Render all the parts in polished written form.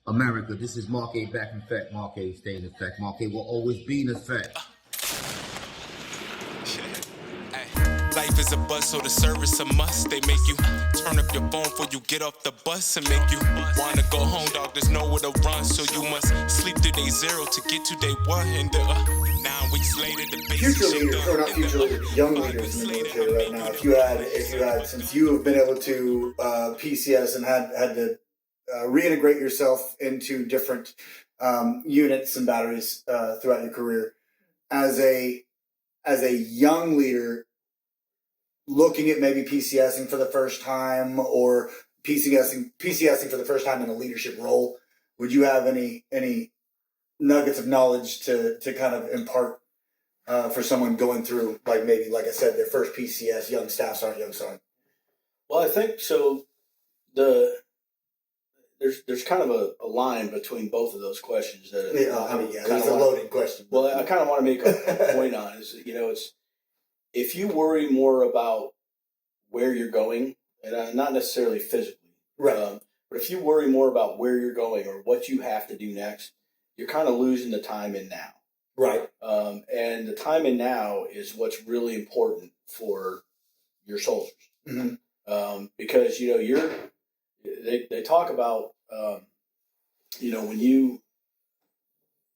America, this is Mark A back in effect. Mark A stay in effect. Mark A will always be in effect. Life is a bus, so the service a must. They make you turn up your phone before you get off the bus and make you wanna go home, dog. There's nowhere to run, so you must sleep through day 0 to get to day 1. And 9 weeks later, the future leaders, or not future leaders, young leaders in the military right now. If you had, since you have been able to PCS and had to reintegrate yourself into different units and batteries throughout your career, as a young leader, looking at maybe PCSing for the first time or PCSing for the first time in a leadership role, would you have any nuggets of knowledge to kind of impart for someone going through, like maybe, like I said, their first PCS, young staff sergeant, young sergeant? Well, I think so. There's kind of a line between both of those questions that it's a loaded question. Well, I kind of want to make a point on is, it's if you worry more about where you're going, and not necessarily physically, right? But if you worry more about where you're going or what you have to do next, you're kind of losing the time in now. Right. And the time in now is what's really important for your soldiers. Mm-hmm. Because, they talk about,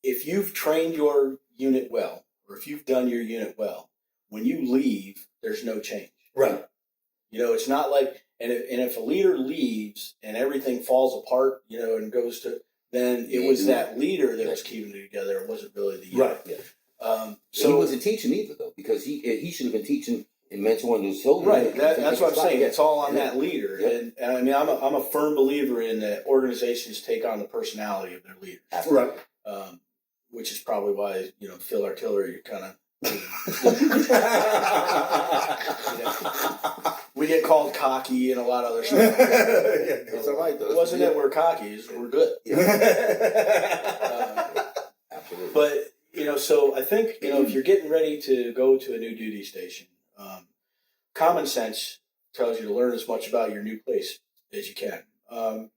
if you've trained your unit well, or if you've done your unit well, when you leave, there's no change. Right. It's not like, and if a leader leaves and everything falls apart, and goes to, then it was that leader that was keeping it together. It wasn't really the unit. Right. Yeah. So he wasn't teaching either, though, because he should have been teaching and mentoring his soldiers. Right. That's what I'm saying. It's all on that leader. Yeah. And I mean, I'm a firm believer in that organizations take on the personality of their leaders. Right. Which is probably why, field artillery kind of, we get called cocky and a lot of other stuff. It's all right, though. It wasn't that we're cocky, we're good. Absolutely. But, so I think, if you're getting ready to go to a new duty station, common sense tells you to learn as much about your new place as you can. I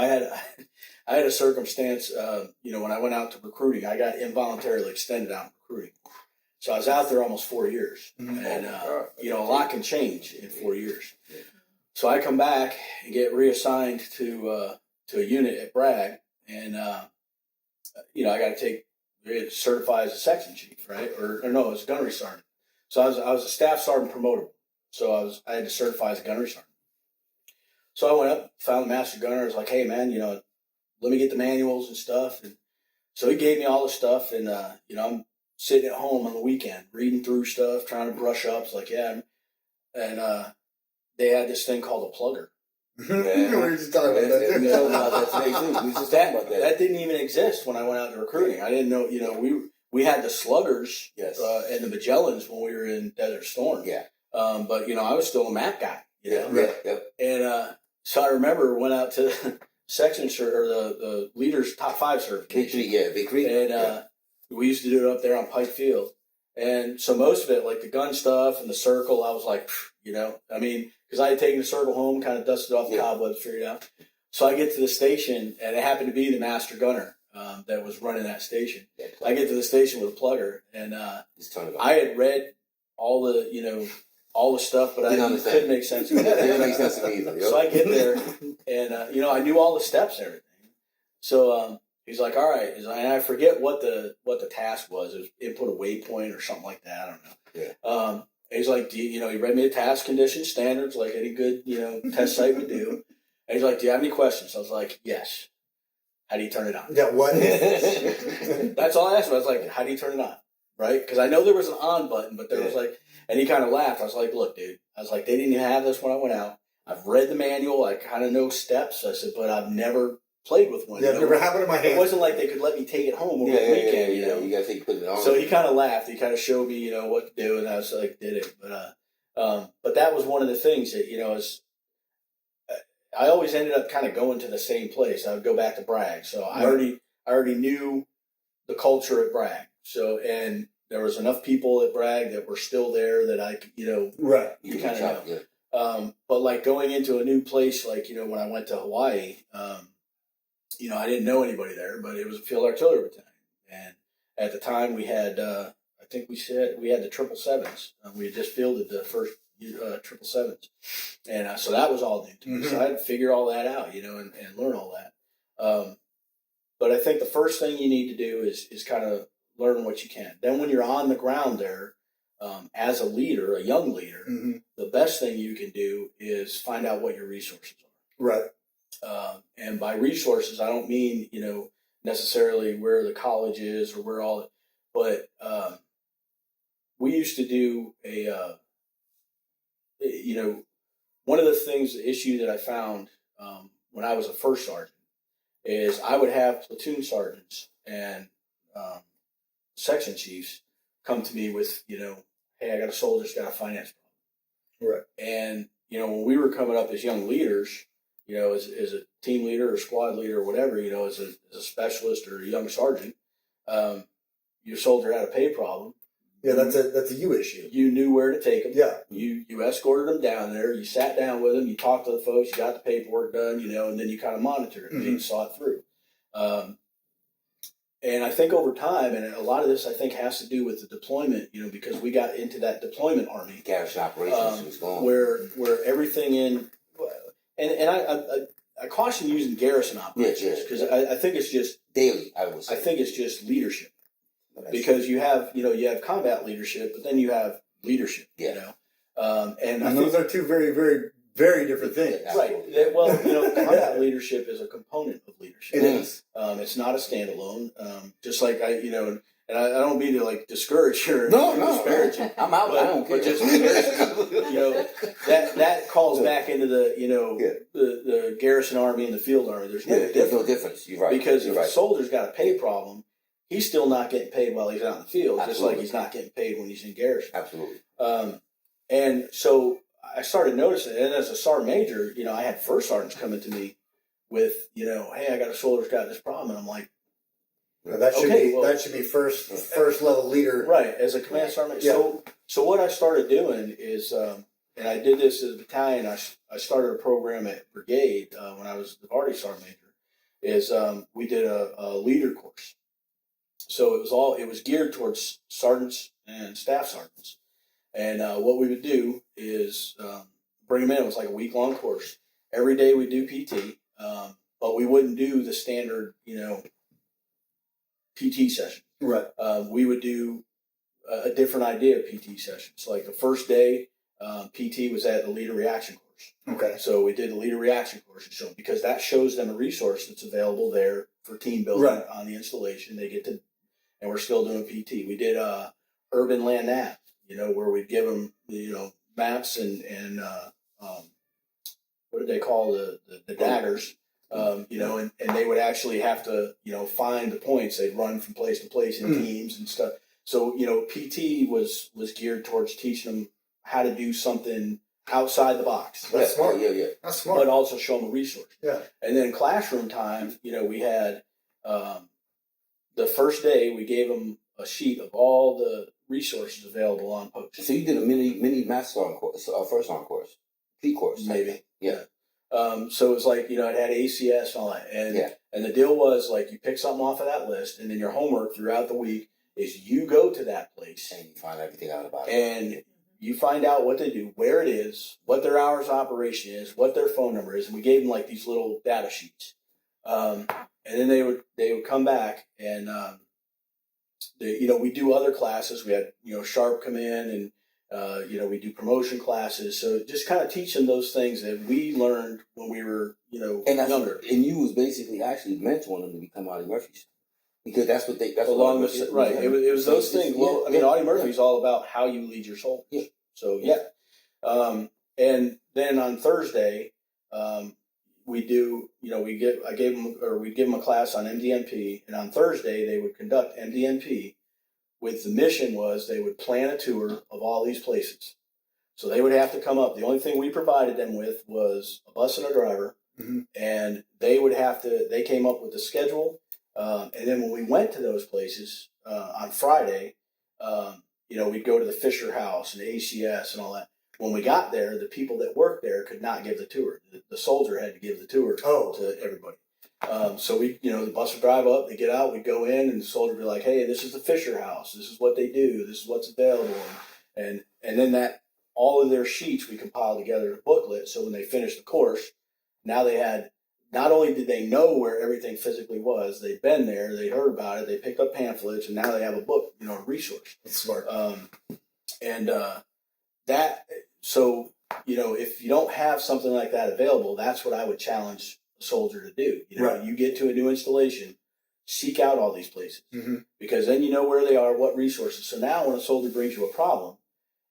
had a circumstance, when I went out to recruiting, I got involuntarily extended out in recruiting. So I was out there almost 4 years. Mm-hmm. And, a lot can change in 4 years. Yeah. So I come back and get reassigned to a unit at Bragg. And, I got to certify as a section chief, right? Or no, as a gunnery sergeant. So I was a staff sergeant promotable. So I had to certify as a gunnery sergeant. So I went up, found the master gunner. I was like, hey, man, let me get the manuals and stuff. And so he gave me all the stuff. And, I'm sitting at home on the weekend, reading through stuff, trying to brush up. It's like, yeah. And they had this thing called a plugger. We were just talking about that. We were talking about that today, too. We were just talking about that. That didn't even exist when I went out to recruiting. I didn't know, we had the Sluggers and the Magellans when we were in Desert Storm. Yeah. But, I was still a map guy, Yeah. And so I remember went out to the section or the leaders top 5 certification. Big Creek. And we used to do it up there on Pike Field. And so most of it, like the gun stuff and the circle, I was like, because I had taken the circle home, kind of dusted off the cobwebs, figured it out. So I get to the station, and it happened to be the master gunner that was running that station. Yeah, I get to the station with a plugger, and I had read all the stuff, but I couldn't make sense of it. It didn't make sense to me either. Yep. So I get there, and I knew all the steps and everything. So he's like, all right, and I forget what the task was. It was input a waypoint or something like that. I don't know. Yeah. And he's like, he read me the task condition standards like any good test site would do. And he's like, do you have any questions? I was like, yes. How do you turn it on? Yeah, what? That's all I asked him. I was like, how do you turn it on? Right? Because I know there was an on button, but there was like, and he kind of laughed. I was like, look, dude. I was like, they didn't even have this when I went out. I've read the manual. I kind of know steps. I said, but I've never played with one. Yeah, never happened in my hand. It wasn't like they could let me take it home over the weekend. You got to put it on. So he kind of laughed. He kind of showed me, what to do, and I was like, did it. But that was one of the things that, is I always ended up kind of going to the same place. I would go back to Bragg. So I already knew the culture at Bragg. So, and there was enough people at Bragg that were still there that I could, right. You kind of know. Yeah. But like going into a new place, like, when I went to Hawaii, you know, I didn't know anybody there, but it was a field artillery battalion. And at the time we had, I think we said we had the 777s. We had just fielded the first 777s. And so that was all new to me. So I had to figure all that out, you know, and learn all that. But I think the first thing you need to do is kind of learn what you can. Then when you're on the ground there, as a leader, a young leader, the best thing you can do is find out what your resources are. Right. And by resources, I don't mean, you know, necessarily where the college is or where all, but we used to do you know, one of the issue that I found when I was a first sergeant is I would have platoon sergeants and section chiefs come to me with, you know, hey, I got a soldier that's got a finance problem. Right. And, you know, when we were coming up as young leaders, you know, as a team leader or squad leader or whatever, you know, as a specialist or a young sergeant, your soldier had a pay problem. Yeah, that's a you issue. You knew where to take them. Yeah. You escorted them down there. You sat down with them. You talked to the folks. You got the paperwork done, you know, and then you kind of monitored it and you saw it through. And I think over time, and a lot of this I think has to do with the deployment, you know, because we got into that deployment army. Garrison operations was gone. Where everything in, and I caution using garrison operations because I think it's just daily. I would say. I think it's just leadership. Because you have combat leadership, but then you have leadership, you know, and those are two very, very, very different things. Right. Well, you know, combat leadership is a component of leadership. It is. It's not a standalone. Just like I don't mean to like discourage you or disparage you. I'm out. I don't care. But just you know that calls back into the the garrison army and the field army. There's no difference. You're right. Because if a soldier's got a pay problem, he's still not getting paid while he's out in the field, just like he's not getting paid when he's in garrison. Absolutely. And so I started noticing, and as a sergeant major, you know, I had first sergeants coming to me with, you know, hey, I got a soldier's got this problem, and I'm like, that should be first level leader, right? As a command sergeant. Yeah. So what I started doing is, and I did this as a battalion. I started a program at brigade when I was already sergeant major. Is we did a leader course. So it was geared towards sergeants and staff sergeants. And what we would do is bring them in. It was like a week-long course. Every day we do PT, but we wouldn't do the standard, you know, PT session. Right. We would do a different idea of PT sessions. Like the first day, PT was at the leader reaction course. Okay. So we did the leader reaction course, so because that shows them a resource that's available there for team building on the installation. They get to. And we're still doing PT. We did urban land nav, you know, where we'd give them, you know, maps and what did they call the daggers, you know, and they would actually have to, you know, find the points. They'd run from place to place in teams and stuff. So, you know, PT was geared towards teaching them how to do something outside the box. That's smart. Yeah. That's smart. But also show them a resource. Yeah. And then classroom time, you know, we had the first day we gave them a sheet of all the resources available on post. So you did a mini master arm course, first arm course, P course, maybe. Yeah. So it was like, you know, it had ACS and all that, and the deal was like you pick something off of that list, and then your homework throughout the week is you go to that place and you find everything out about it, and you find out what they do, where it is, what their hours of operation is, what their phone number is, and we gave them like these little data sheets. And then they would come back and, you know, we do other classes. We had, you know, Sharp come in and, you know, we do promotion classes. So just kind of teach them those things that we learned when we were, you know, younger. And you was basically actually mentoring them to become Audie Murphys. Because that's along with, right. It was those things. Well, I mean, Audie Murphy's all about how you lead your soldiers. Yeah. So, yeah. And then on Thursday, we do, you know, we'd give them a class on MDMP, and on Thursday they would conduct MDMP with the mission was they would plan a tour of all these places. So they would have to come up. The only thing we provided them with was a bus and a driver, and they came up with the schedule. And then when we went to those places on Friday, you know, we'd go to the Fisher House and ACS and all that. When we got there, the people that worked there could not give the tour. The soldier had to give the tour to everybody. So we, the bus would drive up, they get out, we go in, and the soldier would be like, hey, this is the Fisher House. This is what they do. This is what's available. And then that, all of their sheets we compiled together in a booklet. So when they finished the course, now they had, not only did they know where everything physically was, they'd been there, they heard about it, they picked up pamphlets, and now they have a book, a resource. That's smart. So, if you don't have something like that available, that's what I would challenge a soldier to do. Right. You get to a new installation, seek out all these places, Mm-hmm. because then you know where they are, what resources. So now when a soldier brings you a problem,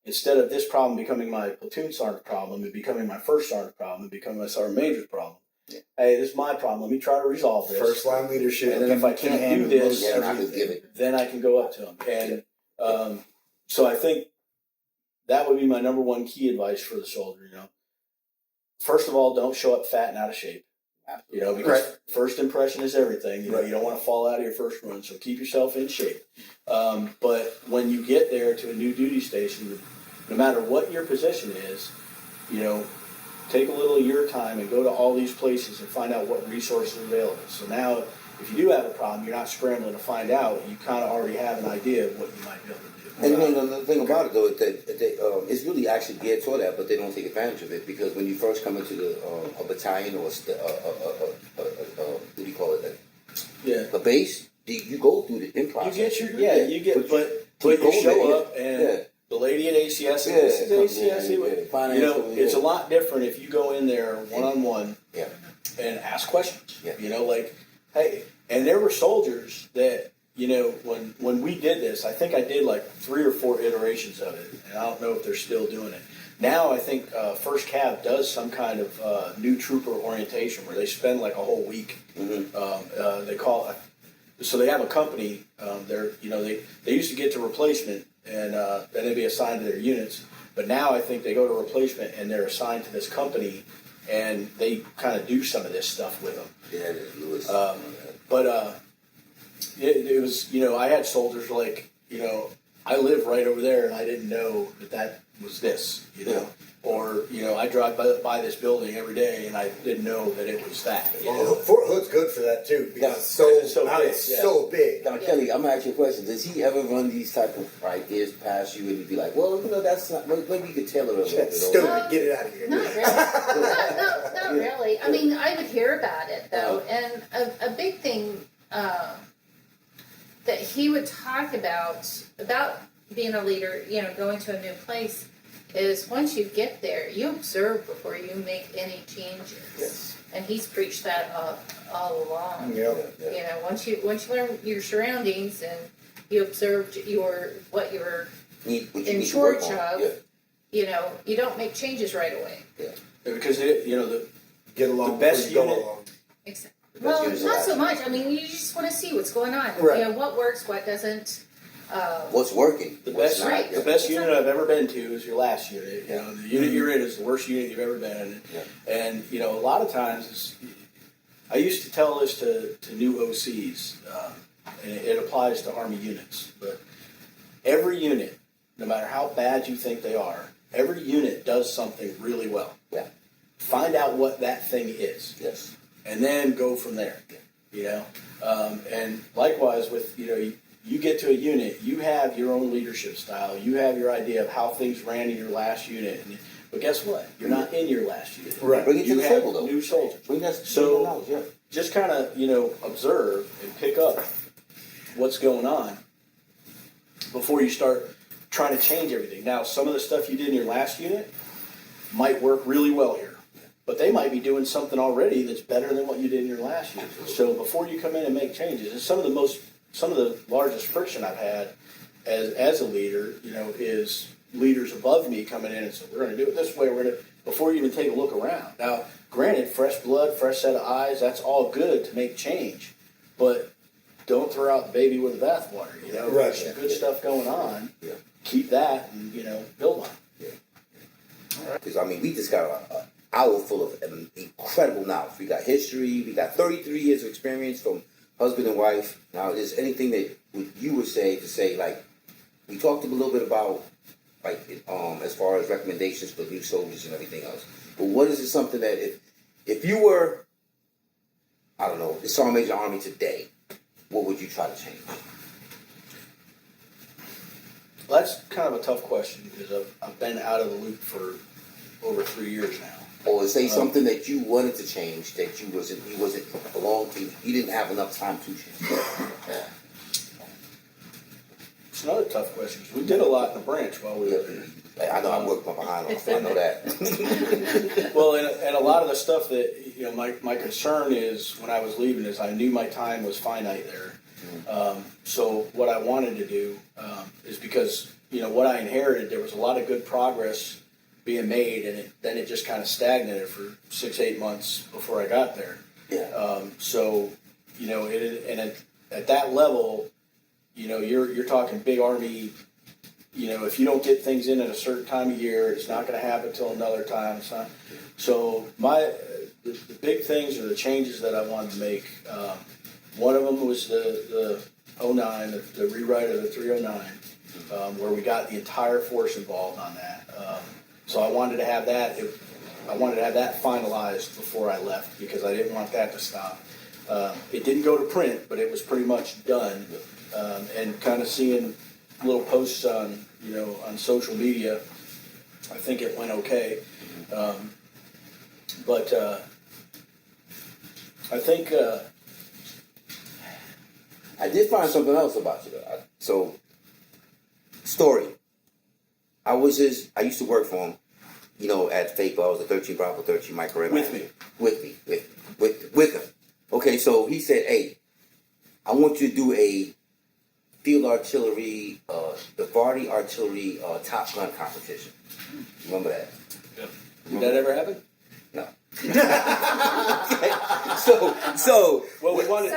instead of this problem becoming my platoon sergeant problem, and becoming my first sergeant problem, and becoming my sergeant major's problem. Yeah. Hey, this is my problem. Let me try to resolve this. First line leadership. And then if I can't do this, then I can go up to them. And so I think that would be my number one key advice for the soldier. First of all, don't show up fat and out of shape. Because first impression is everything. You don't want to fall out of your first run, so keep yourself in shape. But when you get there to a new duty station, no matter what your position is, take a little of your time and go to all these places and find out what resources are available. So now, if you do have a problem, you're not scrambling to find out. You kind of already have an idea of what you might be able to do. And the thing about it, though, is that it's really actually geared toward that, but they don't take advantage of it, because when you first come into a battalion or what do you call it? A base, you go through the process. But you show up and the lady at ACS, this is ACS. It's a lot different if you go in there one-on-one and ask questions. Hey, and there were soldiers that, when we did this, I think I did like 3 or 4 iterations of it, and I don't know if they're still doing it. Now I think First Cav does some kind of new trooper orientation where they spend like a whole week. Mm-hmm. They call it, so they have a company. They used to get to replacement and then they'd be assigned to their units, but now I think they go to replacement and they're assigned to this company, and they kind of do some of this stuff with them. Yeah, Lewis. It was, I had soldiers like, I live right over there and I didn't know that was this, or, I drive by this building every day and I didn't know that it was that. Fort Hood's good for that too, because it's so big. Now, Kelly, I'm going to ask you a question. Does he ever run these type of ideas past you and you'd be like, well, that's not, maybe you could tailor it a little bit? Stupid, get it out of here. Not really. Not really. I mean, I would hear about it though, and a big thing that he would talk about being a leader, going to a new place, is once you get there, you observe before you make any changes. Yes. And he's preached that all along. Yep. Once you learn your surroundings and you observed what you were in charge of, you don't make changes right away. Yeah. Because get along the best go unit. along. Exactly. Well, not so much. I mean, you just want to see what's going on. Right. What works, what doesn't. What's working? The best unit I've ever been to is your last unit. The unit you're in is the worst unit you've ever been in. Yeah. And a lot of times, I used to tell this to new OCs, and it applies to Army units. But every unit, no matter how bad you think they are, every unit does something really well. Yeah. Find out what that thing is. Yes. And then go from there. And likewise with you get to a unit, you have your own leadership style, you have your idea of how things ran in your last unit, but guess what? You're not in your last unit. Right. Bring it to You the have table, though. new soldiers. So just kind of observe and pick up what's going on before you start trying to change everything. Now, some of the stuff you did in your last unit might work really well here. But they might be doing something already that's better than what you did in your last unit. So before you come in and make changes, it's some of the largest friction I've had as a leader, is leaders above me coming in and saying, we're going to do it this way, before you even take a look around. Now, granted, fresh blood, fresh set of eyes, that's all good to make change, but don't throw out the baby with the bathwater, Right. There's some good stuff going on. Yeah. Keep that and, build on it. Because, we just got an hour full of incredible knowledge. We got history. We got 33 years of experience from husband and wife. Now, is there anything that you would say, like, we talked a little bit about, like, as far as recommendations for new soldiers and everything else. But what is it something that if you were I don't know, the Sergeant Major Army today, what would you try to change? Well, that's kind of a tough question because I've been out of the loop for over 3 years now. Or say something that you wanted to change that you wasn't belong to, you didn't have enough time to change. It's another tough question because we did a lot in the branch while we were there. I know I worked my behind off, I know that. Well, and a lot of the stuff that, you know, my concern is when I was leaving is I knew my time was finite there. So what I wanted to do is because, you know, what I inherited, there was a lot of good progress being made, and then it just kind of stagnated for 6-8 months before I got there. Yeah. So, you know, at that level, you know, you're talking big Army. You know, if you don't get things in at a certain time of year, it's not going to happen until another time. It's not. So the big things or the changes that I wanted to make. One of them was the 09, the rewrite of the 309, where we got the entire force involved on that. So I wanted to have that. I wanted to have that finalized before I left because I didn't want that to stop. It didn't go to print, but it was pretty much done. And kind of seeing little posts on, you know, on social media, I think it went okay. But I think I did find something else about you though. Story. I used to work for him, you know, at FAPA. I was a 13 Bravo 13 micro With me. With him. Okay, so he said, hey, I want you to do a field artillery, the Vardy artillery Top Gun competition. Remember that? Yeah. Did that ever happen? No. So well, we wanted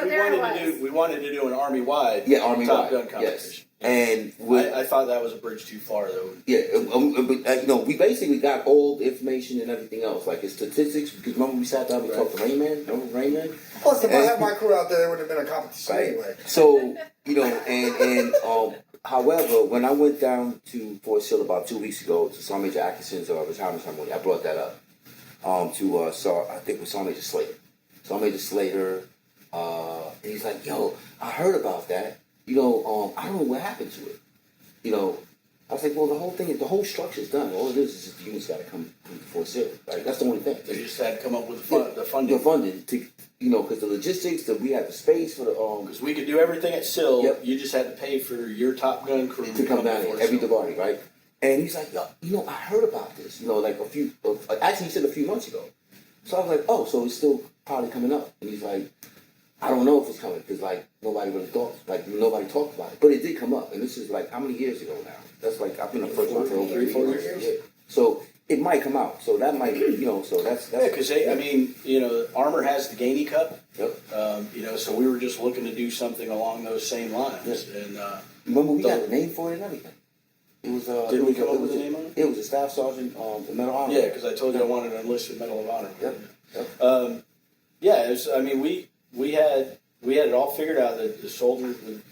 to do an Army wide Top Gun competition. Yes. And I thought that was a bridge too far, though. Yeah, you know, we basically got old information and everything else, like his statistics. Because remember we sat down and we talked to Raymond. Remember Raymond? Plus, if I had my crew out there, it would have been a competition anyway. So you know, and however, when I went down to Fort Sill about 2 weeks ago to Sergeant Major Atkinson's retirement ceremony, I brought that up to I think it was Sergeant Major Slater. Sergeant Major Slater, and he's like, "Yo, I heard about that. You know, I don't know what happened to it. You know." I was like, well, the whole structure's done. All it is the units got to come to Fort Sill. Right? That's the only thing. They just had to come up with the funding. The funding to, you know, because the logistics, we had the space for the because we could do everything at Sill. Yep. You just had to pay for your Top Gun crew to come down here every Diwali, right? And he's like, yo, you know, I heard about this. You know, like actually he said a few months ago. So I was like, oh, so it's still probably coming up. And he's like, I don't know if it's coming because like nobody really talked about it, but it did come up. And this is like how many years ago now? That's like I've been the first one for over 3-4 years. Yeah. So it might come out. So that might, you know, so that's because I mean, you know, Armor has the Gainey Cup. Yep. You know, so we were just looking to do something along those same lines. Yes. And remember we got a name for it and everything. It was did we come up with a name on it? It was a staff sergeant, the Medal of Honor. Yeah, because I told you I wanted an enlisted Medal of Honor. Yep. Yeah, it was, I mean, we had it all figured out that the soldiers would,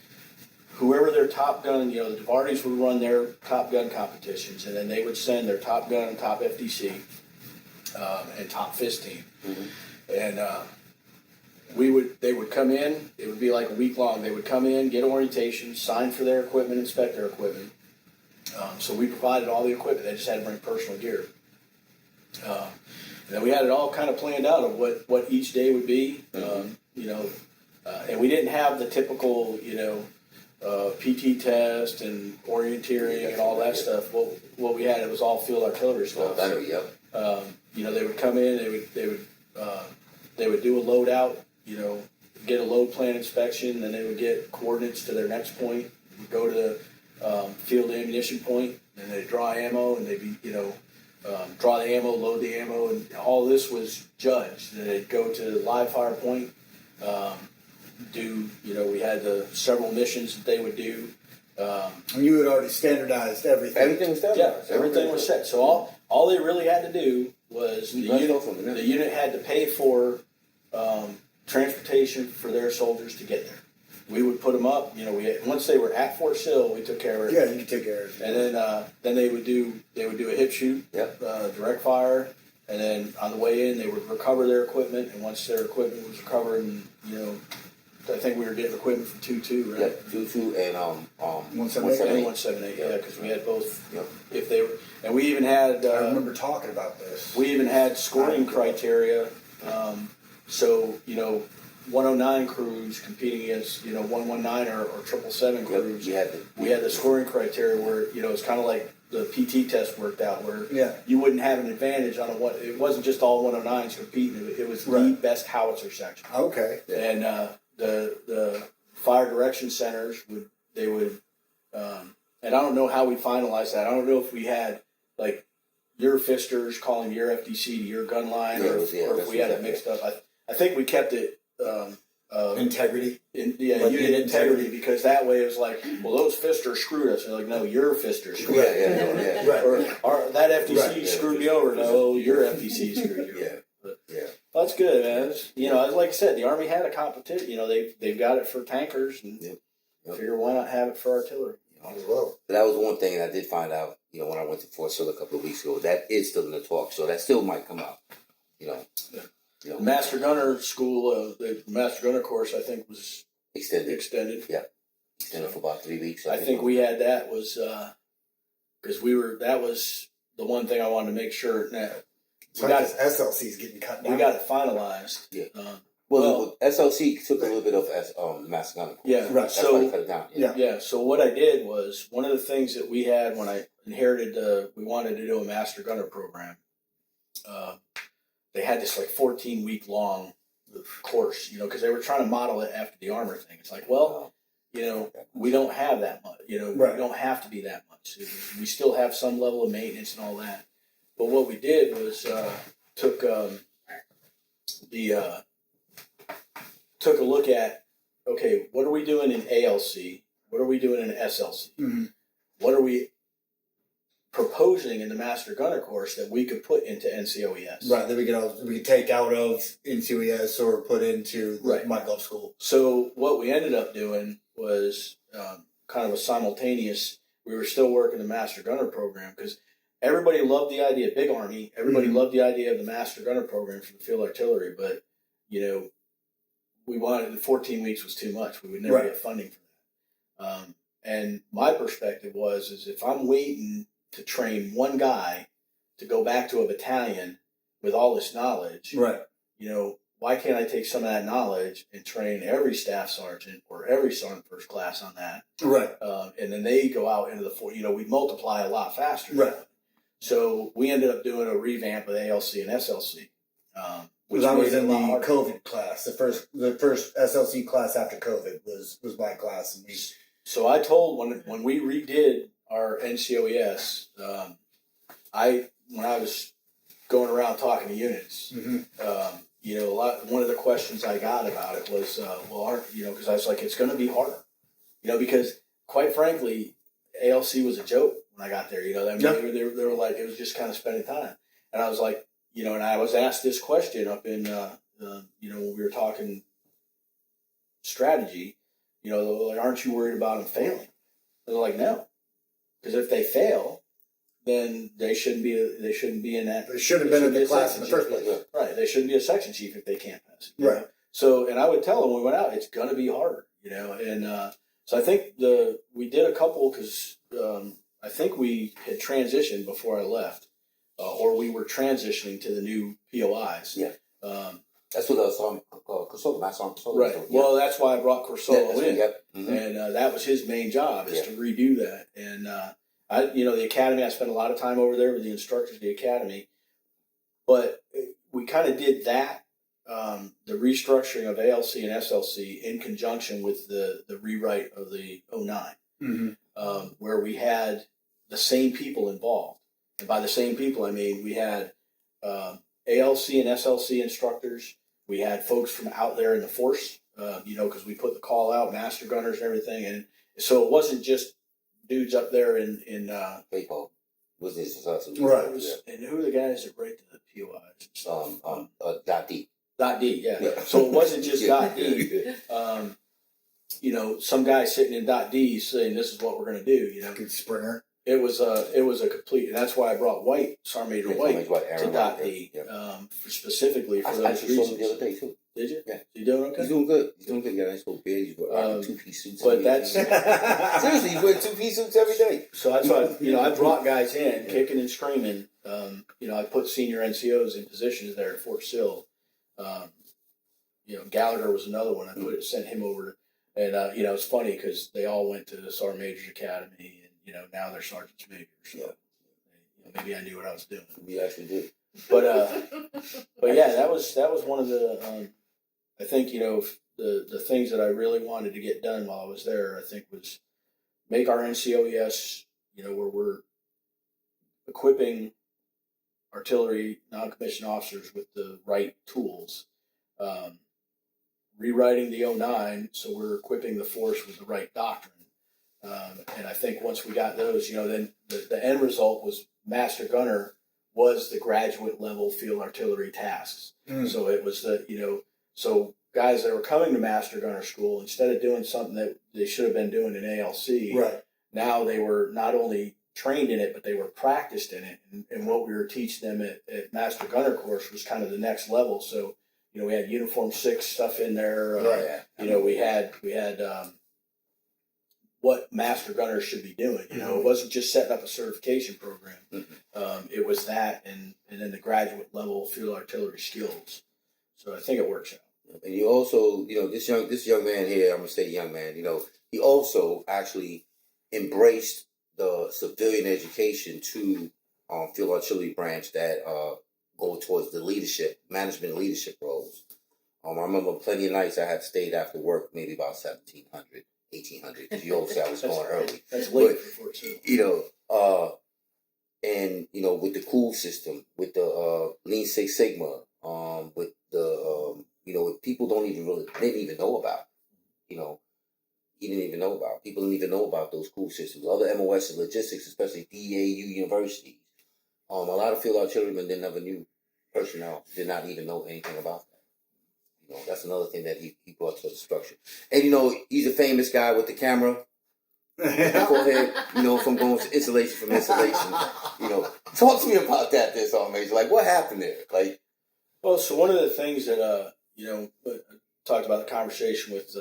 whoever their Top Gun, you know, the Devardis would run their Top Gun competitions, and then they would send their Top Gun, Top FDC, and Top Fist team, and they would come in. It would be like a week long. They would come in, get orientation, sign for their equipment, inspect their equipment. So we provided all the equipment. They just had to bring personal gear. And then we had it all kind of planned out of what each day would be, you know, and we didn't have the typical, you know, PT test and orienteering and all that stuff. What we had, it was all field artillery stuff. You know, they would come in, they would do a loadout, you know, get a load plan inspection, then they would get coordinates to their next point, we'd go to the field ammunition point, and they'd draw ammo, and they'd be, you know, draw the ammo, load the ammo, and all this was judged. And they'd go to the live fire point, you know, we had the several missions that they would do. And you had already standardized everything. Everything was standardized. Yeah, everything was set. So all they really had to do was the unit had to pay for transportation for their soldiers to get there. We would put them up. You know, once they were at Fort Sill, we took care of it. Yeah, you could take care of it. And then they would do a hip shoot, direct fire, And then on the way in, they would recover their equipment, and once their equipment was recovered, and I think we were getting equipment from 2-2, right? Yep, 2-2 and 178. And 178, yeah, because we had both. Yep. If they were, and we even had. I remember talking about this. We even had scoring criteria. So 109 crews competing against 119 or 777 crews. Yep, we had the scoring criteria where it's kind of like the PT test worked out, where you wouldn't have an advantage on it wasn't just all 109s competing. It was the best howitzer section. Okay. And the fire direction centers would and I don't know how we finalized that. I don't know if we had like your fisters calling your FDC to your gun line, or if we had it mixed up. I think we kept it integrity. Unit integrity, because that way it was like, well, those fisters screwed us. They're like, no, your fisters screwed us. Right. Or that FDC screwed me over. No, your FDC screwed you over. Well, that's good, man. Like I said, the Army had a competition. They've got it for tankers, and figure why not have it for artillery. But that was one thing I did find out, when I went to Fort Sill a couple of weeks ago. That is still in the talk, so that still might come out. Master Gunner School, the Master Gunner course, I think was extended. Yeah, Extended for about 3 weeks. I think we had that was because that was the one thing I wanted to make sure that we got it. SLC is getting cut down. We got it finalized. Yeah. Well, SLC took a little bit of Master Gunner course. Yeah, right. That's why they cut it down. Yeah. So what I did was, one of the things that we had when I inherited we wanted to do a Master Gunner program. They had this like 14-week long course, because they were trying to model it after the armor thing. It's like, well, we don't have that much. We don't have to be that much. We still have some level of maintenance and all that. But what we did was took a look at, okay, what are we doing in ALC? What are we doing in SLC? Mm-hmm. What are we proposing in the Master Gunner course that we could put into NCOES? Right, that we could take out of NCOES or put into my glove school. So what we ended up doing was kind of a simultaneous. We were still working the Master Gunner program because everybody loved the idea of Big Army. Everybody loved the idea of the Master Gunner program for the Field Artillery, but we wanted, the 14 weeks was too much. We would never get funding for that. And my perspective is if I'm waiting to train one guy to go back to a battalion with all this knowledge, why can't I take some of that knowledge and train every staff sergeant or every sergeant first class on that? Right. And then they go out into the we multiply a lot faster. Right. So we ended up doing a revamp of ALC and SLC. Which I was in the COVID class. The first SLC class after COVID was my class, and So I told when we redid our NCOES, when I was going around talking to units, one of the questions I got about it was, because I was like, it's going to be harder, because quite frankly, ALC was a joke when I got there. They were like, it was just kind of spending time, and I was like, and I was asked this question up in, when we were talking strategy, like, aren't you worried about them failing? And they're like, no, because if they fail, then they shouldn't be in that. They should have been in the class in the first place. Right. They shouldn't be a section chief if they can't pass it. Right. So, and I would tell them when we went out, it's going to be harder, and so I think we did a couple because I think we had transitioned before I left. Or we were transitioning to the new POIs. Yeah. That's what Corsola, Master Sergeant Corsola. Right. Yeah. Well, that's why I brought Corsola in. Mm-hmm. And that was his main job, is to redo that. And, the academy, I spent a lot of time over there with the instructors of the academy. But we kind of did that, the restructuring of ALC and SLC in conjunction with the rewrite of the 09, where we had the same people involved. And by the same people, I mean we had ALC and SLC instructors. We had folks from out there in the force, because we put the call out, master gunners and everything. And so it wasn't just dudes up there in Baseball. Was this right? And who are the guys that break the POIs? Dot D. Dot D, yeah. So it wasn't just Dot D. Some guy sitting in Dot D saying this is what we're going to do. Good Springer. It was a complete, and that's why I brought Sergeant Major White to Dot D, specifically for I those actually saw him reasons. the other day too. Did you? Yeah. You doing okay? He's doing good. He's doing good. He got a nice little beard. He's wearing 2-piece suits. But that's seriously, he's wearing 2-piece suits every day. So that's why I brought guys in kicking and screaming. I put senior NCOs in positions there at Fort Sill. Gallagher was another one. I sent him over, and it's funny because they all went to the Sergeant Major's Academy, and now they're sergeants majors. So maybe I knew what I was doing. We actually did. But yeah, that was one of the I think the things that I really wanted to get done while I was there. I think was make our NCOES where we're equipping artillery non-commissioned officers with the right tools. Rewriting the 09, so we're equipping the force with the right doctrine. And I think once we got those, then the end result was Master Gunner was the graduate level field artillery tasks. So it was so guys that were coming to Master Gunner school, instead of doing something that they should have been doing in ALC, Right. now they were not only trained in it, but they were practiced in it. And what we were teaching them at Master Gunner course was kind of the next level. So, we had Uniform 6 stuff in there. Right. We had what Master Gunners should be doing. It wasn't just setting up a certification program. It was that, and then the graduate level field artillery skills. So I think it works out. And you also, this young man here, I'm gonna say young man, he also actually embraced the civilian education to field artillery branch that go towards the management leadership roles. I remember plenty of nights I had stayed after work, maybe about 1700, 1800, because you always say I was going early. That's late for Fort Sill. And with the cool system, with the Lean Six Sigma, with the with people didn't even know about, he didn't even know about. People didn't even know about those cool systems. Other MOS and logistics, especially DAU universities. A lot of field artillerymen never knew personnel, did not even know anything about that. That's another thing that he brought to the structure. And he's a famous guy with the camera. Forehead, from going to installation from installation. Talk to me about that, Sergeant Major. Like, what happened there? Like, well, so one of the things that I talked about the conversation with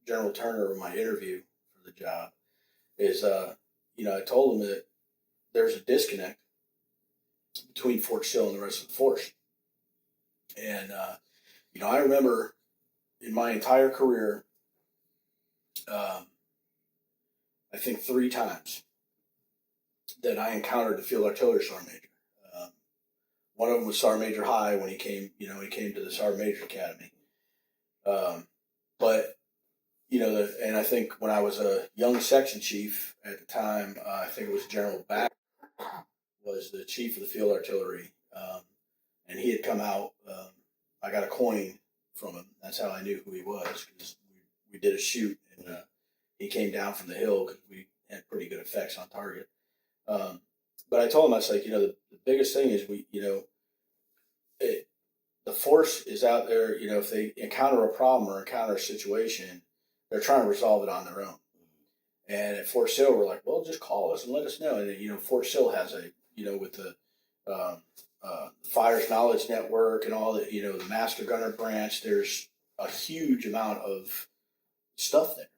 General Turner in my interview for the job is I told him that there's a disconnect between Fort Sill and the rest of the force. And, I remember in my entire career, I think 3 times that I encountered the field artillery sergeant major. One of them was Sergeant Major High when he came to the Sergeant Major Academy. But, and I think when I was a young section chief at the time, I think it was General Back was the chief of the field artillery. And he had come out, I got a coin from him. That's how I knew who he was, because we did a shoot, and he came down from the hill because we had pretty good effects on target. But I told him, I was like, the biggest thing is the force is out there, if they encounter a problem or encounter a situation, they're trying to resolve it on their own. And at Fort Sill, we're like, well, just call us and let us know. And, Fort Sill has with the Fires Knowledge Network and all that, the Master Gunner branch, there's a huge amount of stuff there.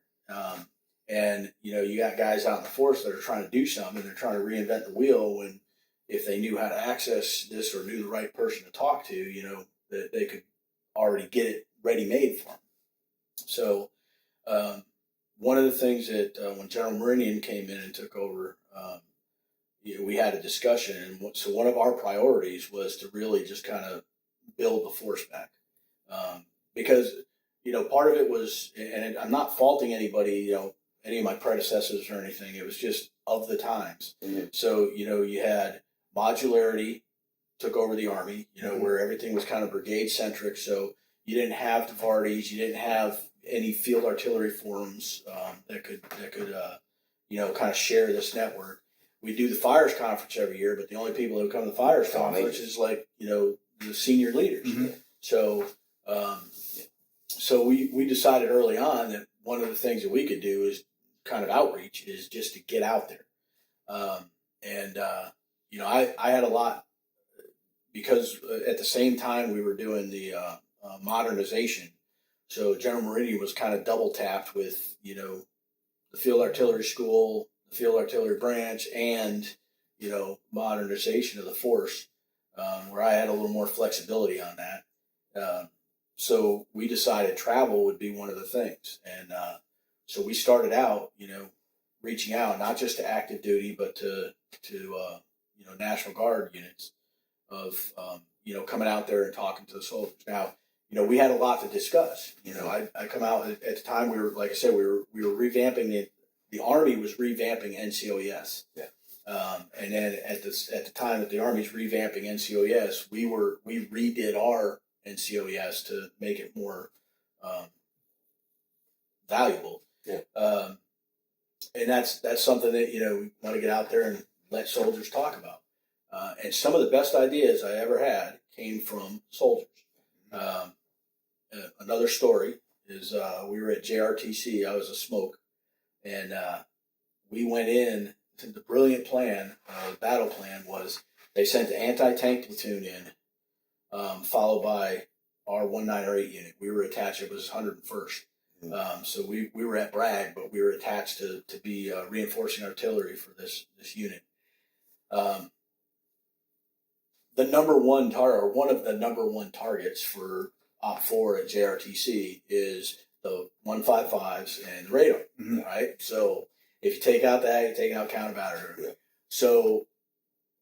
And, you got guys out in the force that are trying to do something, and they're trying to reinvent the wheel, when if they knew how to access this or knew the right person to talk to, that they could already get it ready-made for them. So one of the things that when General Meridian came in and took over, we had a discussion. And so one of our priorities was to really just kind of build the force back. Because, part of it was, and I'm not faulting anybody, any of my predecessors or anything, it was just of the times. Mm-hmm. So, you had modularity took over the Army, where everything was kind of brigade centric. So you didn't have DeVarties, you didn't have any field artillery forums that could kind of share this network. We do the Fires Conference every year, but the only people who come to the Fires Conference is the senior leaders. Mm-hmm. So, so we decided early on that one of the things that we could do is kind of outreach, is just to get out there. I had a lot because at the same time we were doing the modernization. So General Meridian was kind of double tapped with, the Field Artillery School, the Field Artillery Branch, and, modernization of the force, where I had a little more flexibility on that. So we decided travel would be one of the things. And so we started out, reaching out, not just to active duty, but to National Guard units of, coming out there and talking to the soldiers. Now, we had a lot to discuss. I come out at the time we were, like I said, we were revamping the Army was revamping NCOES. Yeah. And then at the time that the Army's revamping NCOES, we redid our NCOES to make it more valuable. Yeah. And that's something that we want to get out there and let soldiers talk about. And some of the best ideas I ever had came from soldiers. Another story is we were at JRTC. I was a smoke, and we went in. The brilliant plan, battle plan, was they sent the anti-tank platoon in, followed by our 1908 unit. We were attached. It was 101st. So we were at Bragg, but we were attached to be reinforcing artillery for this unit. The number one target, or one of the number one targets for Op4 at JRTC, is the 155s and the radar, right? So if you take out that, you take out counter battery. Yeah. So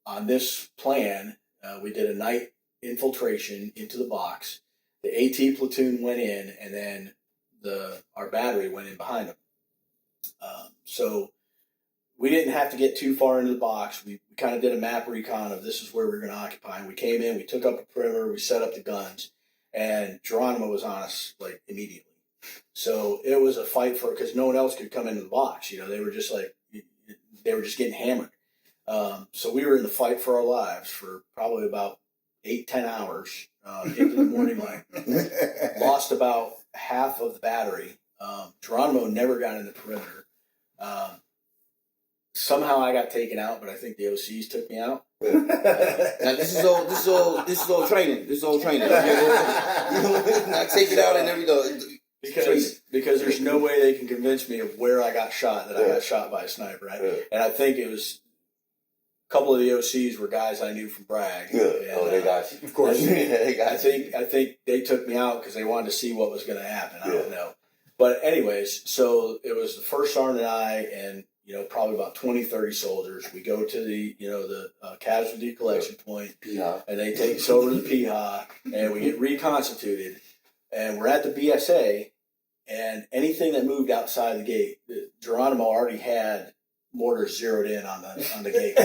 on this plan, we did a night infiltration into the box. The AT platoon went in, and then our battery went in behind them. So we didn't have to get too far into the box. We kind of did a map recon of this is where we're going to occupy. And we came in, we took up a perimeter, we set up the guns, and Geronimo was on us like immediately. So it was a fight because no one else could come into the box. They were just getting hammered. So we were in the fight for our lives for probably about 8-10 hours into the morning light. Lost about half of the battery. Geronimo never got in the perimeter. Somehow I got taken out, but I think the OCs took me out. Now this is all training. This is all training. Not take it out and everything. Because there's no way they can convince me of where I got shot, that I got shot by a sniper, right? Yeah. And I think it was a couple of the OCs were guys I knew from Bragg. Yeah. And, they got you. Of course. They got I think they took me out because they wanted to see what was going to happen. I don't know. But anyways, so it was the first sergeant and I and, probably about 20, 30 soldiers. We go to the casualty collection point, and they take us over to the PHA, and we get reconstituted. And we're at the BSA, and anything that moved outside the gate, Geronimo already had mortars zeroed in on the gate.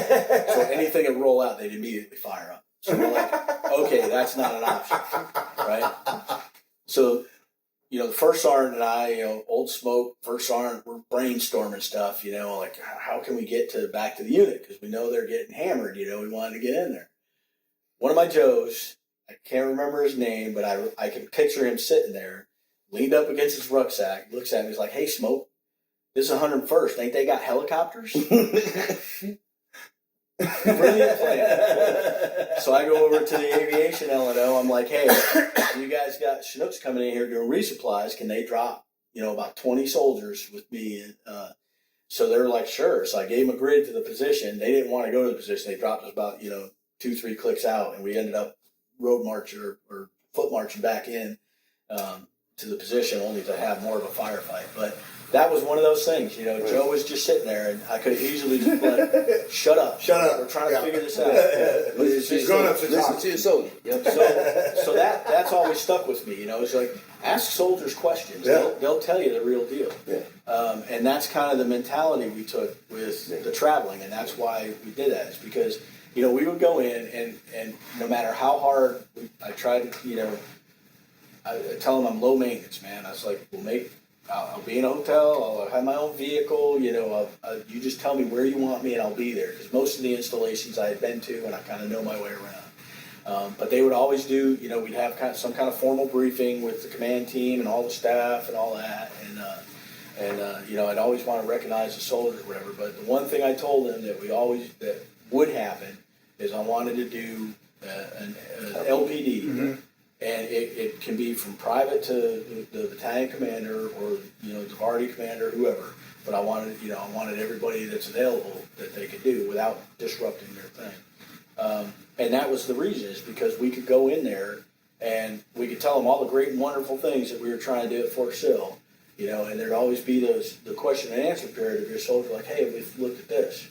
So anything that roll out, they'd immediately fire up. So we're like, okay, that's not an option, right? So, the first sergeant and I, old smoke, first sergeant, we're brainstorming stuff, like how can we get back to the unit? Because we know they're getting hammered, we wanted to get in there. One of my Joes, I can't remember his name, but I can picture him sitting there, leaned up against his rucksack, looks at me, he's like, hey, Smoke, this is 101st. Ain't they got helicopters? Brilliant plan. So I go over to the aviation L&O. I'm like, hey, you guys got Chinooks coming in here doing resupplies. Can they drop, about 20 soldiers with me? So they were like, sure. So I gave them a grid to the position. They didn't want to go to the position. They dropped us about, 2-3 clicks out, and we ended up road march or foot marching back in to the position, only to have more of a firefight. But that was one of those things, Joe was just sitting there, and I could easily just like, shut up. We're trying to figure this out. Listen to your soldier. Yep. So that's always stuck with me, It's like, ask soldiers questions. Yeah. They'll tell you the real deal. Yeah. And that's kind of the mentality we took with the traveling, and that's why we did that. It's because, we would go in, and no matter how hard I tried to, I tell them I'm low maintenance, man. I was like, I'll be in a hotel, I'll have my own vehicle, you just tell me where you want me and I'll be there. Because most of the installations I had been to, and I kind of know my way around. But they would always do, we'd have some kind of formal briefing with the command team and all the staff and all that. And, I'd always want to recognize the soldier or whatever. But the one thing I told them that would happen is I wanted to do an LPD. Mm-hmm. And it can be from private to the battalion commander or, the party commander, whoever. But I wanted everybody that's available that they could do without disrupting their thing. And that was the reason, is because we could go in there and we could tell them all the great and wonderful things that we were trying to do at Fort Sill, and there'd always be the question and answer period of your soldier, like, hey, we've looked at this.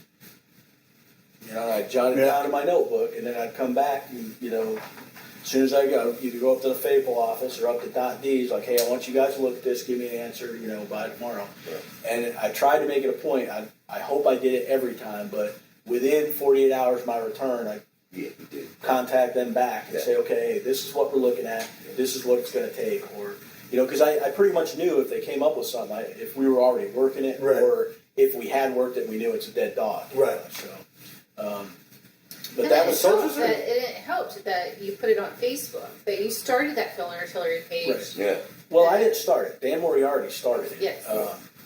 I'd jot it down in my notebook, and then I'd come back and, as soon as I go, either go up to the FAPL office or up to Dot D's, like, hey, I want you guys to look at this, give me an answer, by tomorrow. Yeah. And I tried to make it a point. I hope I did it every time, but within 48 hours of my return, I contact them back and say, okay, this is what we're looking at. This is what it's going to take. Or, because I pretty much knew if they came up with something, if we were already working it, or if we had worked it, we knew it's a dead dog. Right. But and that was soldiers. It helped that you put it on Facebook, that you started that Field Artillery page. Right. Yeah. Well, I didn't start it. Dan Moriarty started it. Yes.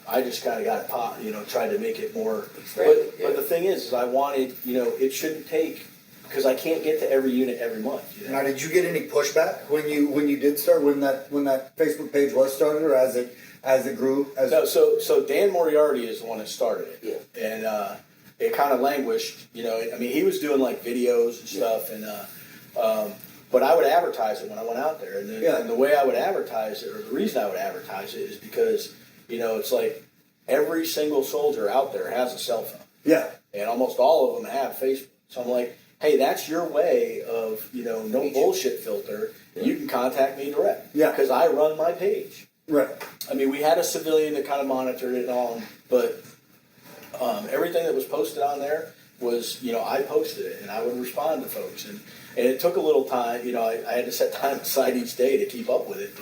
I just kind of got pop, tried to make it more. But the thing is I wanted, it shouldn't take, because I can't get to every unit every month. Now, did you get any pushback when you did start, when that Facebook page was started, or as it grew? No, so Dan Moriarty is the one that started it. Yeah. And it kind of languished. He was doing like videos and stuff, and but I would advertise it when I went out there, and the way I would advertise it, or the reason I would advertise it, is because it's like every single soldier out there has a cell phone. Yeah. And almost all of them have Facebook. So I'm like, hey, that's your way of no bullshit filter. Yeah. You can contact me direct. Yeah. Because I run my page. Right. We had a civilian that kind of monitored it and all, but everything that was posted on there was, I posted it and I would respond to folks. And it took a little time, I had to set time aside each day to keep up with it,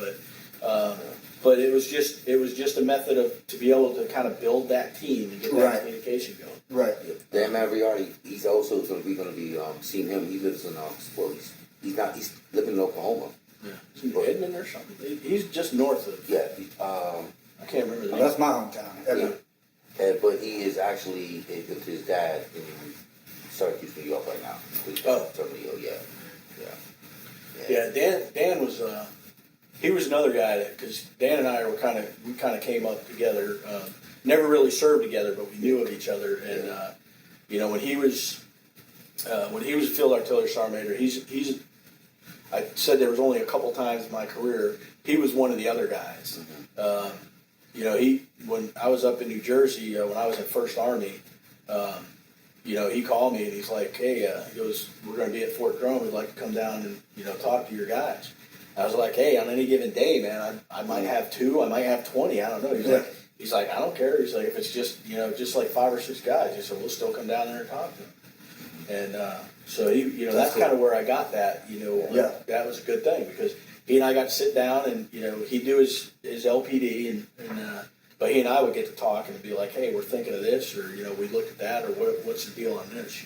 but it was just a method to be able to kind of build that team and get that communication going. Right. Dan Moriarty, he's also going to be seeing him. He lives in he's living in Oklahoma. Yeah. Is he Edmond or something? He's just north of. Yeah. I can't remember the name. That's my hometown. Edmond. Yeah. But he is actually with his dad in Syracuse, New York right now. Yeah. Dan was. He was another guy that, because Dan and I we kind of came up together. Never really served together, but we knew of each other. And when he was a Field Artillery Sergeant Major, I said there was only a couple times in my career he was one of the other guys. When I was up in New Jersey, when I was in First Army, he called me and he's like, hey, we're going to be at Fort Drum. We'd like to come down and talk to your guys. I was like, hey, on any given day, man, I might have 2, I might have 20, I don't know. He's like, I don't care. He's like, if it's just like 5 or 6 guys, he said, we'll still come down there and talk to them. And so that's kind of where I got that. That was a good thing, because he and I got to sit down and he'd do his LPD but he and I would get to talk and be like, hey, we're thinking of this, or we looked at that, or what's the deal on this?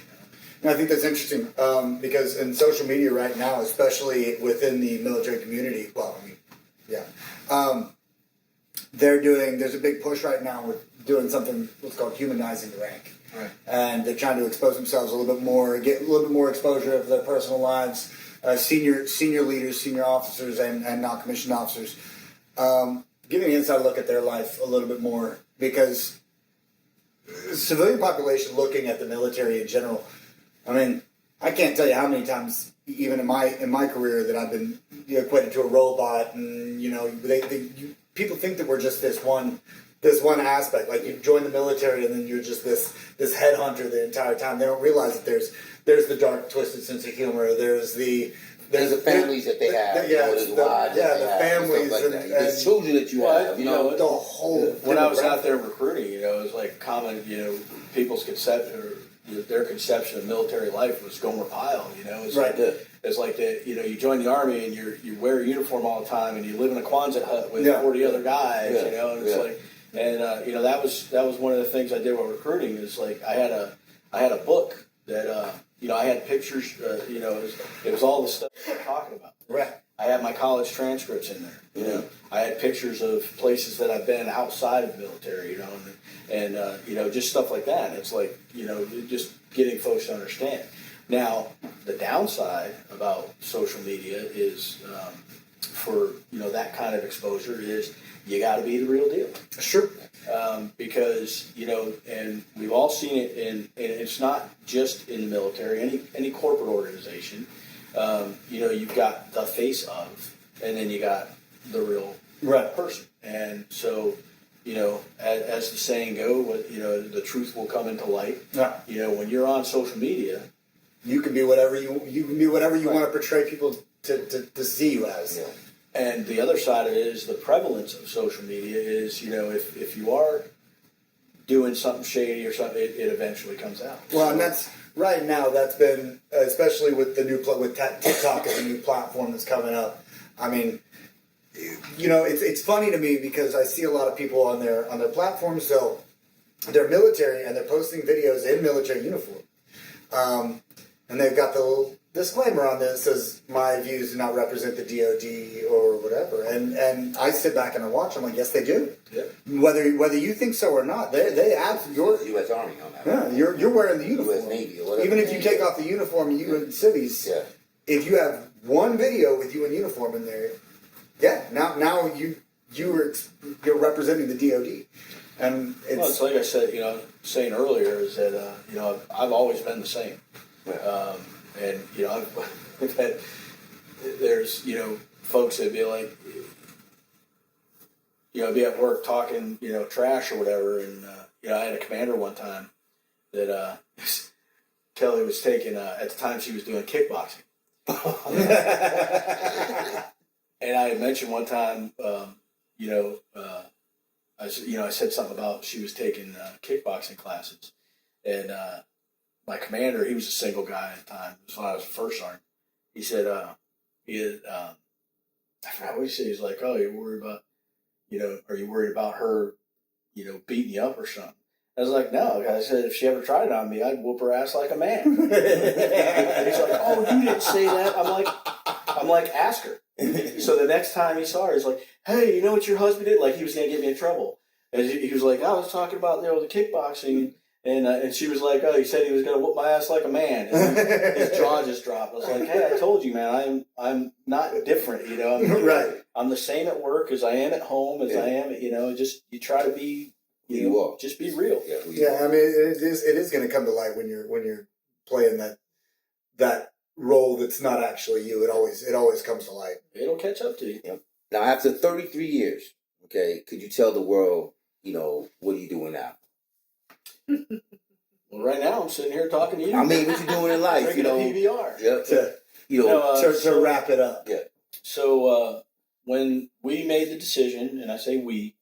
And I think that's interesting because in social media right now, especially within the military community, there's a big push right now with doing something what's called humanizing the rank. Right. And they're trying to expose themselves a little bit more, get a little bit more exposure of their personal lives, senior leaders, senior officers, and non-commissioned officers, giving an inside look at their life a little bit more, because the civilian population looking at the military in general, I can't tell you how many times, even in my career, that I've been equated to a robot, and people think that we're just this one aspect. Like, you join the military and then you're just this headhunter the entire time. They don't realize that there's the dark, twisted sense of humor. There's the families that they have. The families and the children that you have. The whole. When I was out there recruiting, it was like common. People's conception, or their conception of military life was Gomer Pyle. It's right. It's like that. You join the Army and you wear a uniform all the time, and you live in a Quonset hut with 40 other guys. And it's like, and that was one of the things I did while recruiting. Is like I had a book that I had pictures. It was all the stuff I'm talking about. Right. I had my college transcripts in there. You know, I had pictures of places that I've been outside of the military. You know, and you know, just stuff like that. And it's like, you know, just getting folks to understand. Now, the downside about social media is for, you know, that kind of exposure is you got to be the real deal. Sure. Because, you know, and we've all seen it and it's not just in the military, any corporate organization. You know, you've got the face of, and then you got the real person. And so, you know, as the saying goes, you know, the truth will come into light. Yeah. You know, when you're on social media, you can be whatever you want to portray people to see you as. Yeah. And the other side of it is the prevalence of social media is, you know, if you are doing something shady or something, it eventually comes out. Well, and that's right now. That's been, especially with the new with TikTok as a new platform that's coming up. I mean, you know, it's funny to me because I see a lot of people on their platforms. So they're military and they're posting videos in military uniform, and they've got the little disclaimer on this says my views do not represent the DoD or whatever, and I sit back and I watch them like, yes they do. Yeah. Whether you think so or not, they absolutely. U.S. Army on that. Yeah, you're wearing the uniform. U.S. Navy or whatever. Even if you take off the uniform and you in cities, Yeah. if you have one video with you in uniform in there, yeah, now you're representing the DoD, and it's like I said, you know, saying earlier is that you know, I've always been the same. Yeah. And, you know, I've had, there's, you know, folks that be like, you know, be at work talking, you know, trash or whatever. And, you know, I had a commander one time that Kelly was taking, at the time she was doing kickboxing. And I had mentioned one time, you know, I said something about she was taking kickboxing classes. And, my commander, he was a single guy at the time. This was when I was a first sergeant. He said, I forgot what he said. He's like, oh, you're worried about, you know, are you worried about her, you know, beating you up or something? I was like, no. I said, if she ever tried it on me, I'd whoop her ass like a man. And he's like, oh, you didn't say that. I'm like, ask her. So the next time he saw her, he's like, hey, you know what your husband did? Like he was going to get me in trouble. And he was like, I was talking about, you know, the kickboxing. And she was like, oh, he said he was going to whoop my ass like a man. And his jaw just dropped. I was like, hey, I told you, man, I'm not different, you know. Right. I'm the same at work as I am at home, as I am, you know, just you try to be, you know, just be real. Yeah, I mean, it is going to come to light when you're playing that role that's not actually you. It always comes to light. It'll catch up to you. Yep. Now, after 33 years, okay, could you tell the world, you know, what are you doing now? Well, right now I'm sitting here talking to you. I mean, what you doing in life? Drinking You know, a PBR. Yep. You know, To wrap it up. Yeah. So when we made the decision, and I say we,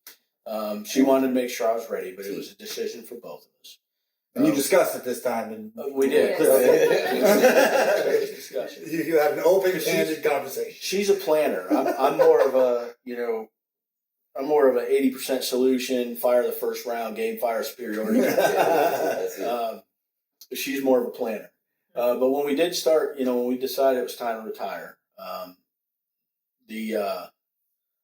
she wanted to make sure I was ready, but it was a decision for both of us. And you discussed it this time, and we did. Discussion. You had an open, candid conversation. She's a planner. I'm more of a, you know, I'm more of an 80% solution, fire the first round, game fire superiority. She's more of a planner. But when we did start, you know, when we decided it was time to retire, the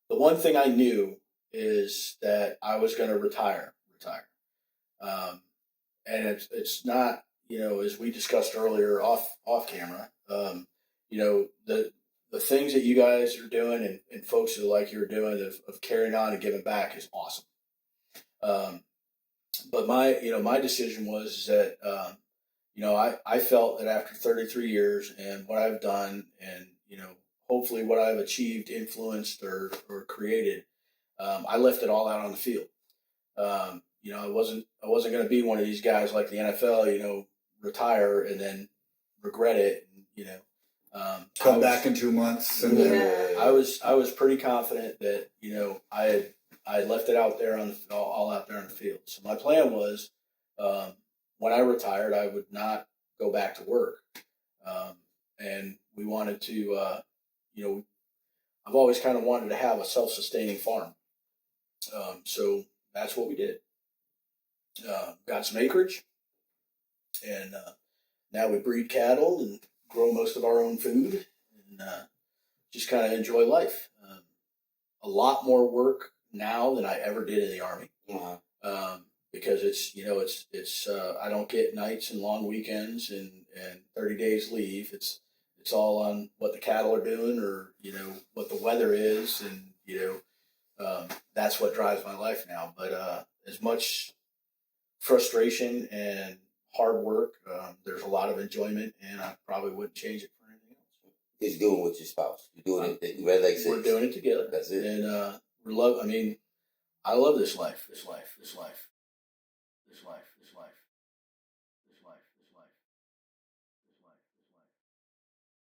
one thing I knew is that I was going to retire. And it's not, you know, as we discussed earlier off camera, you know, the things that you guys are doing and folks who like you're doing of carrying on and giving back is awesome. But my decision was that, you know, I felt that after 33 years and what I've done and, you know, hopefully what I've achieved, influenced or created, I left it all out on the field. You know, I wasn't going to be one of these guys like the NFL, you know, retire and then regret it, and, you know. Come back in 2 months. And I was pretty confident that, you know, I left it out there all out there on the field. So my plan was, when I retired, I would not go back to work. And we wanted to, you know, I've always kind of wanted to have a self-sustaining farm. So that's what we did. Got some acreage, and now we breed cattle and grow most of our own food. And just kind of enjoy life. A lot more work now than I ever did in the Army. Because it's I don't get nights and long weekends and 30 days leave. It's all on what the cattle are doing, or what the weather is, and that's what drives my life now. But as much frustration and hard work, there's a lot of enjoyment, and I probably wouldn't change it for anything else. Just doing it with your spouse. You're doing it. Red Lake 6. We're doing it together. That's it. And I love this life. This life.